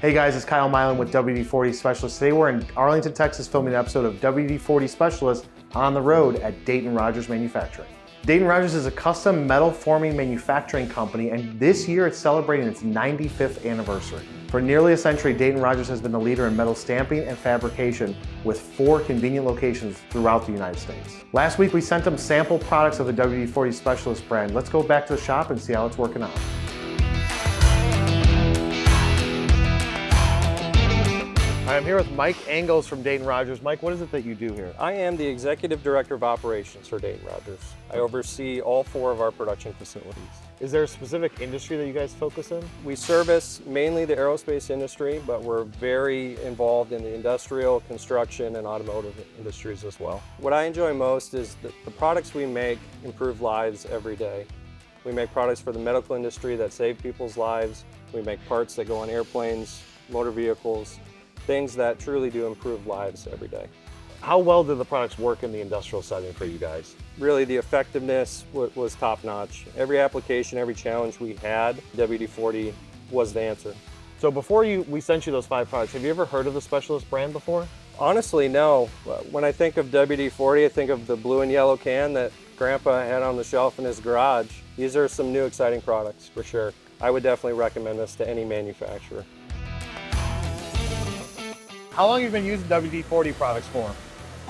Hey guys, it's Kyle Milan with WD-40 Specialist. Today we're in Arlington, Texas filming an episode of WD-40 Specialist on the road at Dayton Rogers Manufacturing. Dayton Rogers is a custom metal forming manufacturing company, and this year it's celebrating its 95th anniversary. For nearly a century, Dayton Rogers has been the leader in metal stamping and fabrication with 4 convenient locations throughout the United States. Last week we sent them sample products of the WD-40 Specialist brand. Let's go back to the shop and see how it's working out. I'm here with Mike Engels from Dayton Rogers. Mike, what is it that you do here? I am the Executive Director of Operations for Dayton Rogers. I oversee all 4 of our production facilities. Is there a specific industry that you guys focus in? We service mainly the aerospace industry, but we're very involved in the industrial, construction, and automotive industries as well. What I enjoy most is that the products we make improve lives every day. We make products for the medical industry that save people's lives. We make parts that go on airplanes, motor vehicles, things that truly do improve lives every day. How well do the products work in the industrial setting for you guys? Really, the effectiveness was top-notch. Every application, every challenge we had, WD-40 was the answer. So before we sent you those 5 products, have you ever heard of the Specialist brand before? Honestly, no. When I think of WD-40, I think of the blue and yellow can that Grandpa had on the shelf in his garage. These are some new exciting products, for sure. I would definitely recommend this to any manufacturer. How long have you been using WD-40 products for?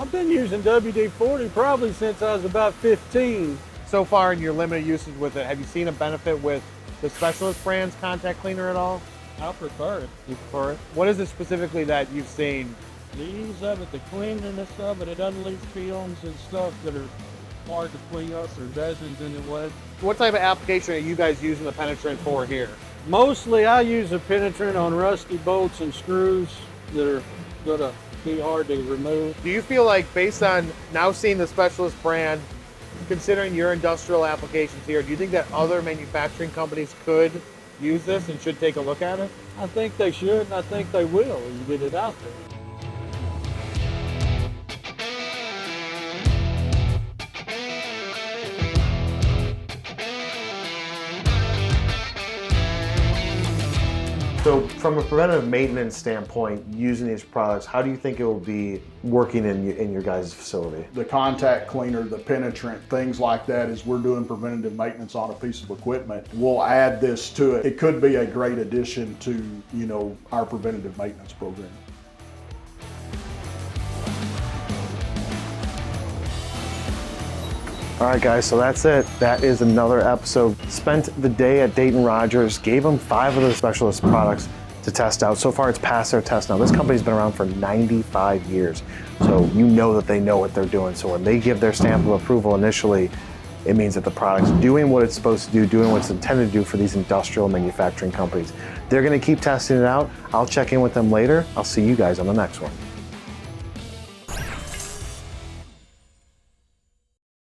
I've been using WD-40 probably since I was about 15. So far in your limited usage with it, have you seen a benefit with the Specialist brand's contact cleaner at all? I prefer it. You prefer it? What is it specifically that you've seen? The ease of it, the cleanliness of it, it doesn't leave films and stuff that are hard to clean up or doesn't anyway. What type of application are you guys using the penetrant for here? Mostly I use a penetrant on rusty bolts and screws that are gonna be hard to remove. Do you feel like, based on now seeing the Specialist brand, considering your industrial applications here, do you think that other manufacturing companies could use this and should take a look at it? I think they should, and I think they will when you get it out there. So from a preventative maintenance standpoint, using these products, how do you think it will be working in your guys' facility? The contact cleaner, the penetrant, things like that, as we're doing preventative maintenance on a piece of equipment, we'll add this to it. It could be a great addition to, our preventative maintenance program. All right, guys, so that's it. That is another episode. Spent the day at Dayton Rogers, gave them 5 of the Specialist products to test out. So far, it's passed their test now. This company's been around for 95 years, so you know that they know what they're doing. So when they give their stamp of approval initially, it means that the product's doing what it's supposed to do, doing what it's intended to do for these industrial manufacturing companies. They're gonna keep testing it out. I'll check in with them later. I'll see you guys on the next one.